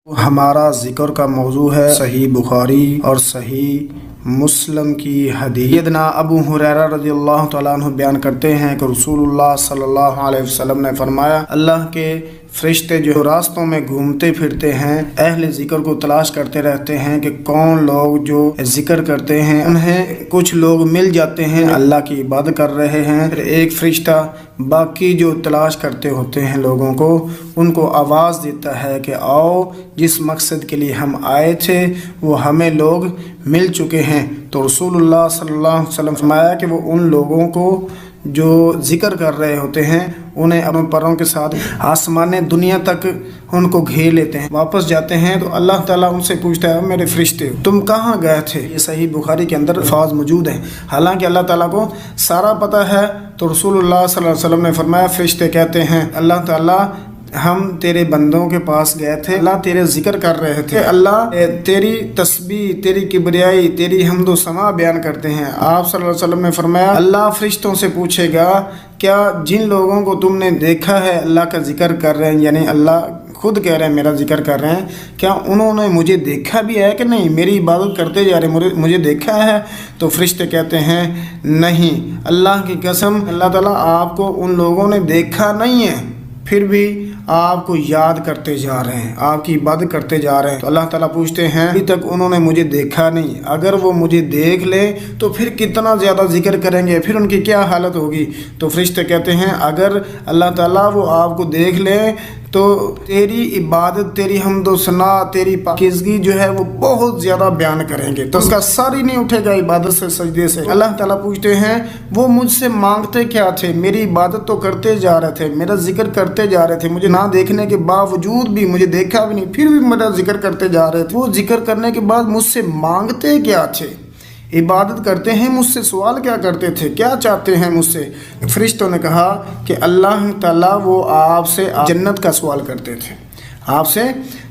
ہمارا ذکر کا موضوع ہے صحیح بخاری اور صحیح مسلم کی حدیث۔ سیدنا ابو ہریرہ رضی اللہ تعالیٰ عنہ بیان کرتے ہیں کہ رسول اللہ صلی اللہ علیہ وسلم نے فرمایا، اللہ کے فرشتے جو راستوں میں گھومتے پھرتے ہیں، اہل ذکر کو تلاش کرتے رہتے ہیں کہ کون لوگ جو ذکر کرتے ہیں، انہیں کچھ لوگ مل جاتے ہیں اللہ کی عبادت کر رہے ہیں، پھر ایک فرشتہ باقی جو تلاش کرتے ہوتے ہیں لوگوں کو، ان کو آواز دیتا ہے کہ آؤ، جس مقصد کے لیے ہم آئے تھے وہ ہمیں لوگ مل چکے ہیں۔ تو رسول اللہ صلی اللہ علیہ وسلم فرمایا کہ وہ ان لوگوں کو جو ذکر کر رہے ہوتے ہیں انہیں اپنے پروں کے ساتھ آسمان دنیا تک ان کو گھیر لیتے ہیں، واپس جاتے ہیں تو اللہ تعالیٰ ان سے پوچھتا ہے، میرے فرشتے تم کہاں گئے تھے؟ یہ صحیح بخاری کے اندر الفاظ موجود ہیں، حالانکہ اللہ تعالیٰ کو سارا پتہ ہے۔ تو رسول اللہ صلی اللہ علیہ وسلم نے فرمایا، فرشتے کہتے ہیں اللہ تعالیٰ ہم تیرے بندوں کے پاس گئے تھے، اللہ تیرے ذکر کر رہے تھے، اللہ تیری تسبیح، تیری کبریائی، تیری حمد و ثنا بیان کرتے ہیں۔ آپ صلی اللہ علیہ وسلم نے فرمایا، اللہ فرشتوں سے پوچھے گا کیا جن لوگوں کو تم نے دیکھا ہے اللہ کا ذکر کر رہے ہیں، یعنی اللہ خود کہہ رہے ہیں میرا ذکر کر رہے ہیں، کیا انہوں نے مجھے دیکھا بھی ہے کہ نہیں؟ میری عبادت کرتے جا رہے ہیں، مجھے دیکھا ہے؟ تو فرشتے کہتے ہیں نہیں، اللہ کی قسم اللہ تعالیٰ آپ کو ان لوگوں نے دیکھا نہیں ہے، پھر بھی آپ کو یاد کرتے جا رہے ہیں، آپ کی عبادت کرتے جا رہے ہیں۔ تو اللہ تعالیٰ پوچھتے ہیں ابھی تک انہوں نے مجھے دیکھا نہیں، اگر وہ مجھے دیکھ لے تو پھر کتنا زیادہ ذکر کریں گے، پھر ان کی کیا حالت ہوگی؟ تو فرشتے کہتے ہیں اگر اللہ تعالیٰ وہ آپ کو دیکھ لے تو تیری عبادت، تیری حمد و ثنا، تیری پاکیزگی جو ہے وہ بہت زیادہ بیان کریں گے، تو اس کا سر ہی نہیں اٹھے گا عبادت سے، سجدے سے۔ اللہ تعالیٰ پوچھتے ہیں وہ مجھ سے مانگتے کیا تھے؟ میری عبادت تو کرتے جا رہے تھے، میرا ذکر کرتے جا رہے تھے، مجھے نہ دیکھنے کے باوجود بھی، مجھے دیکھا بھی نہیں، پھر بھی میرا ذکر کرتے جا رہے تھے، وہ ذکر کرنے کے بعد مجھ سے مانگتے کیا تھے؟ عبادت کرتے ہیں مجھ سے سوال کیا کرتے تھے، کیا چاہتے ہیں مجھ سے؟ فرشتوں نے کہا کہ اللہ تعالیٰ وہ آپ سے جنت کا سوال کرتے تھے، آپ سے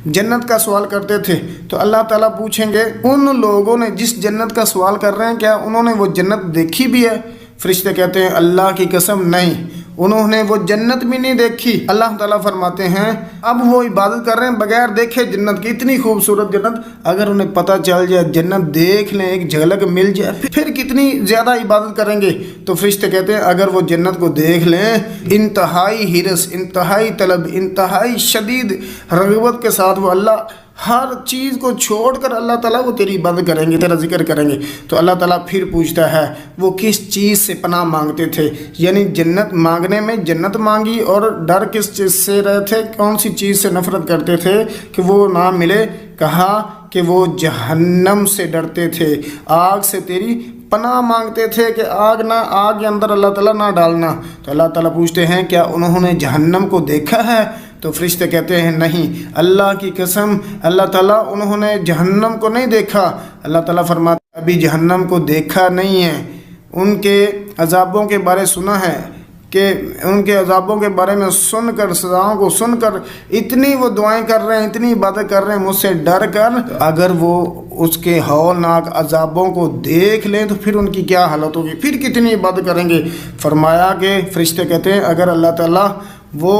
جنت کا سوال کرتے تھے۔ تو اللہ تعالیٰ پوچھیں گے ان لوگوں نے جس جنت کا سوال کر رہے ہیں کیا انہوں نے وہ جنت دیکھی بھی ہے؟ فرشتے کہتے ہیں اللہ کی قسم نہیں، انہوں نے وہ جنت بھی نہیں دیکھی۔ اللہ تعالیٰ فرماتے ہیں اب وہ عبادت کر رہے ہیں بغیر دیکھے جنت کی، اتنی خوبصورت جنت، اگر انہیں پتہ چل جائے، جنت دیکھ لیں، ایک جھلک مل جائے، پھر کتنی زیادہ عبادت کریں گے؟ تو فرشتے کہتے ہیں اگر وہ جنت کو دیکھ لیں، انتہائی حرص، انتہائی طلب، انتہائی شدید رغبت کے ساتھ وہ اللہ ہر چیز کو چھوڑ کر اللہ تعالیٰ وہ تیری عبادت کریں گے، تیرا ذکر کریں گے۔ تو اللہ تعالیٰ پھر پوچھتا ہے وہ کس چیز سے پناہ مانگتے تھے، یعنی جنت مانگنے میں جنت مانگی، اور ڈر کس چیز سے رہے تھے، کون سی چیز سے نفرت کرتے تھے کہ وہ نہ ملے؟ کہا کہ وہ جہنم سے ڈرتے تھے، آگ سے تیری پناہ مانگتے تھے کہ آگ کے اندر اللہ تعالیٰ نہ ڈالنا۔ تو اللہ تعالیٰ پوچھتے ہیں کیا انہوں نے جہنم کو دیکھا ہے؟ تو فرشتے کہتے ہیں نہیں، اللہ کی قسم اللہ تعالیٰ انہوں نے جہنم کو نہیں دیکھا۔ اللہ تعالیٰ فرماتے ہیں ابھی جہنم کو دیکھا نہیں ہے، ان کے عذابوں کے بارے سنا ہے، کہ ان کے عذابوں کے بارے میں سن کر، سزاؤں کو سن کر اتنی وہ دعائیں کر رہے ہیں، اتنی عبادت کر رہے ہیں مجھ سے ڈر کر، اگر وہ اس کے ہولناک عذابوں کو دیکھ لیں تو پھر ان کی کیا حالت ہوگی، پھر کتنی عبادت کریں گے؟ فرمایا کہ فرشتے کہتے ہیں اگر اللہ تعالیٰ وہ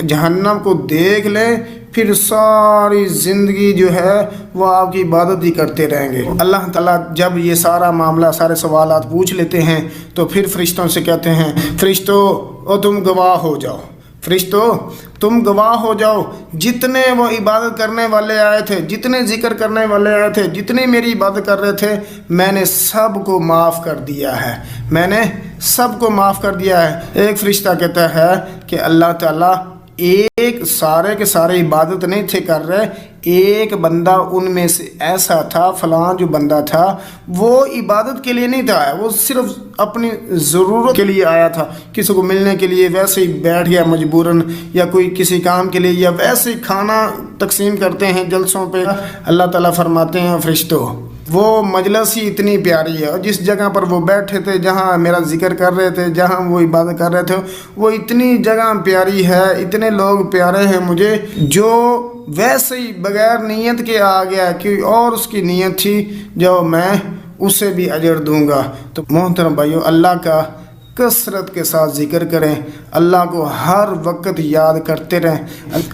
جہنم کو دیکھ لے پھر ساری زندگی جو ہے وہ آپ کی عبادت ہی کرتے رہیں گے۔ اللہ تعالیٰ جب یہ سارا معاملہ، سارے سوالات پوچھ لیتے ہیں تو پھر فرشتوں سے کہتے ہیں فرشتوں او تم گواہ ہو جاؤ، فرشتوں تم گواہ ہو جاؤ، جتنے وہ عبادت کرنے والے آئے تھے، جتنے ذکر کرنے والے آئے تھے، جتنے میری عبادت کر رہے تھے، میں نے سب کو معاف کر دیا ہے، میں نے سب کو معاف کر دیا ہے۔ ایک فرشتہ کہتا ہے کہ اللہ تعالیٰ ایک سارے کے سارے عبادت نہیں تھے کر رہے، ایک بندہ ان میں سے ایسا تھا، فلاں جو بندہ تھا وہ عبادت کے لیے نہیں تھا، وہ صرف اپنی ضرورت کے لیے آیا تھا، کسی کو ملنے کے لیے ویسے ہی بیٹھ گیا مجبوراً، یا کوئی کسی کام کے لیے، یا ویسے ہی کھانا تقسیم کرتے ہیں جلسوں پہ۔ اللہ تعالیٰ فرماتے ہیں فرشتوں وہ مجلس ہی اتنی پیاری ہے، اور جس جگہ پر وہ بیٹھے تھے، جہاں میرا ذکر کر رہے تھے، جہاں وہ عبادت کر رہے تھے، وہ اتنی جگہ پیاری ہے، اتنے لوگ پیارے ہیں مجھے، جو ویسے ہی بغیر نیت کے آ گیا کہ اور اس کی نیت تھی جو میں اسے بھی اجر دوں گا۔ تو محترم بھائیو، اللہ کا کثرت کے ساتھ ذکر کریں، اللہ کو ہر وقت یاد کرتے رہیں،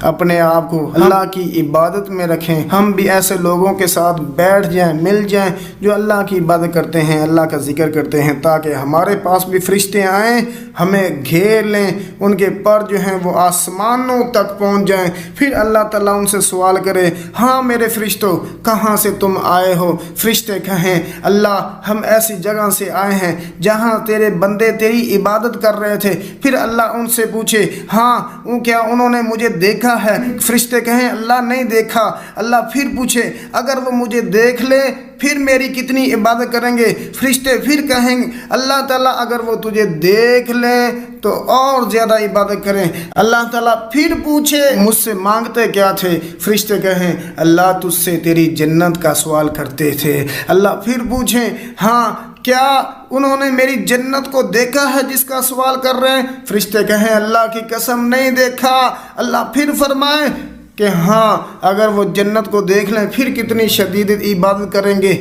اپنے آپ کو اللہ کی عبادت میں رکھیں۔ ہم بھی ایسے لوگوں کے ساتھ بیٹھ جائیں، مل جائیں جو اللہ کی عبادت کرتے ہیں، اللہ کا ذکر کرتے ہیں، تاکہ ہمارے پاس بھی فرشتے آئیں، ہمیں گھیر لیں، ان کے پر جو ہیں وہ آسمانوں تک پہنچ جائیں، پھر اللہ تعالیٰ ان سے سوال کرے، ہاں میرے فرشتوں کہاں سے تم آئے ہو؟ فرشتے کہیں، اللہ ہم ایسی جگہ سے آئے ہیں جہاں تیرے بندے تیری عبادت کر رہے تھے۔ پھر اللہ ان سے پوچھے، ہاں کیا انہوں نے مجھے دیکھا ہے؟ فرشتے کہیں، اللہ نہیں دیکھا۔ اللہ پھر پوچھے، اگر وہ مجھے دیکھ لے پھر میری کتنی عبادت کریں گے؟ فرشتے پھر کہیں، اللہ تعالیٰ اگر وہ تجھے دیکھ لیں تو اور زیادہ عبادت کریں۔ اللہ تعالیٰ پھر پوچھے، مجھ سے مانگتے کیا تھے؟ فرشتے کہیں، اللہ تجھ سے تیری جنت کا سوال کرتے تھے۔ اللہ پھر پوچھیں، ہاں کیا انہوں نے میری جنت کو دیکھا ہے جس کا سوال کر رہے ہیں؟ فرشتے کہیں، اللہ کی قسم نہیں دیکھا۔ اللہ پھر فرمائے کہ ہاں اگر وہ جنت کو دیکھ لیں پھر کتنی شدید عبادت کریں گے؟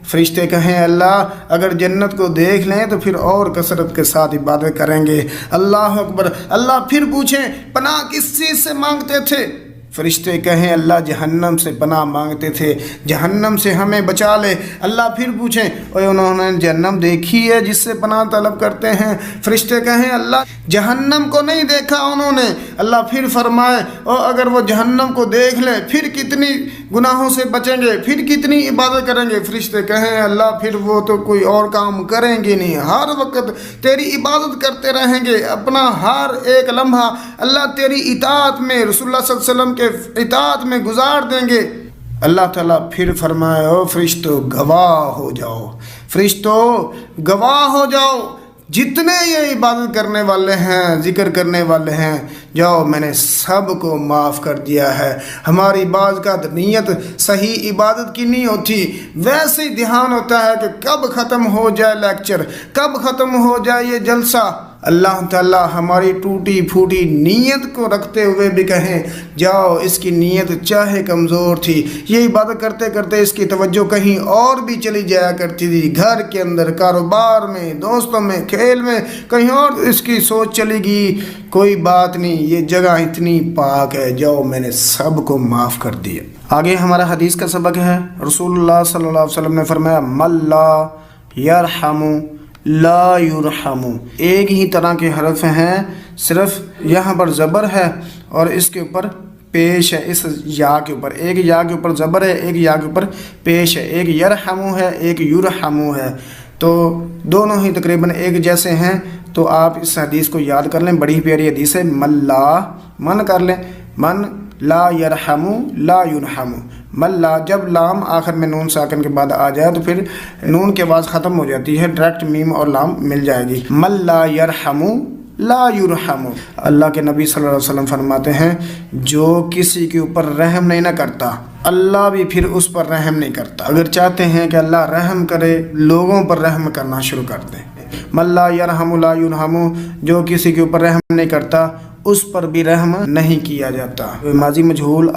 فرشتے کہیں، اللہ اگر جنت کو دیکھ لیں تو پھر اور کثرت کے ساتھ عبادت کریں گے۔ اللہ اکبر۔ اللہ پھر پوچھیں، پناہ کس چیز سے مانگتے تھے؟ فرشتے کہیں، اللہ جہنم سے پناہ مانگتے تھے، جہنم سے ہمیں بچا لے۔ اللہ پھر پوچھیں، اوہ انہوں نے جہنم دیکھی ہے جس سے پناہ طلب کرتے ہیں؟ فرشتے کہیں، اللہ جہنم کو نہیں دیکھا انہوں نے۔ اللہ پھر فرمائے، اور اگر وہ جہنم کو دیکھ لیں پھر کتنی گناہوں سے بچیں گے، پھر کتنی عبادت کریں گے؟ فرشتے کہیں، اللہ پھر وہ تو کوئی اور کام کریں گے نہیں، ہر وقت تیری عبادت کرتے رہیں گے، اپنا ہر ایک لمحہ اللہ تیری اطاعت میں، رسول اللہ صلی اللہ علیہ وسلم کے اطاعت میں گزار دیں گے۔ اللہ تعالیٰ پھر فرمائے، او فرشتوں گواہ ہو جاؤ، فرشتوں گواہ ہو جاؤ، جتنے یہ عبادت کرنے والے ہیں، ذکر کرنے والے ہیں، جاؤ میں نے سب کو معاف کر دیا ہے۔ ہماری بعض کا نیت صحیح عبادت کی نہیں ہوتی، ویسے ہی دھیان ہوتا ہے کہ کب ختم ہو جائے لیکچر، کب ختم ہو جائے یہ جلسہ۔ اللہ تعالیٰ ہماری ٹوٹی پھوٹی نیت کو رکھتے ہوئے بھی کہیں، جاؤ اس کی نیت چاہے کمزور تھی، یہ عبادت کرتے کرتے اس کی توجہ کہیں اور بھی چلی جایا کرتی تھی، گھر کے اندر، کاروبار میں، دوستوں میں، کھیل میں، کہیں اور اس کی سوچ چلی گئی، کوئی بات نہیں، یہ جگہ اتنی پاک ہے، جاؤ میں نے سب کو معاف کر دیا۔ آگے ہمارا حدیث کا سبق ہے، رسول اللہ صلی اللہ علیہ وسلم نے فرمایا، من لا یرحم لا یرحم۔ ایک ہی طرح کے حرف ہیں، صرف یہاں پر زبر ہے اور اس کے اوپر پیش ہے، اس یا کے اوپر، ایک یا کے اوپر زبر ہے، ایک یا کے اوپر پیش ہے، ایک یرحمو ہے، ایک یرحمو ہے، تو دونوں ہی تقریباً ایک جیسے ہیں۔ تو آپ اس حدیث کو یاد کر لیں، بڑی پیاری حدیث ہے، من کر لیں، من لا یرحم لا یرحم۔ من لا، جب لام آخر میں نون ساکن کے بعد آ جائے تو پھر نون کے بعد ختم ہو جاتی ہے، ڈائریکٹ میم اور لام مل جائے گی۔ من لا یرحم لا یرحم۔ اللہ کے نبی صلی اللہ علیہ وسلم فرماتے ہیں، جو کسی کے اوپر رحم نہیں نہ کرتا اللہ بھی پھر اس پر رحم نہیں کرتا۔ اگر چاہتے ہیں کہ اللہ رحم کرے، لوگوں پر رحم کرنا شروع کر دیں۔ من لا یرحم لا یرحم، جو کسی کے اوپر رحم نہیں کرتا اس پر بھی رحم نہیں کیا جاتا۔ ماضی مجہول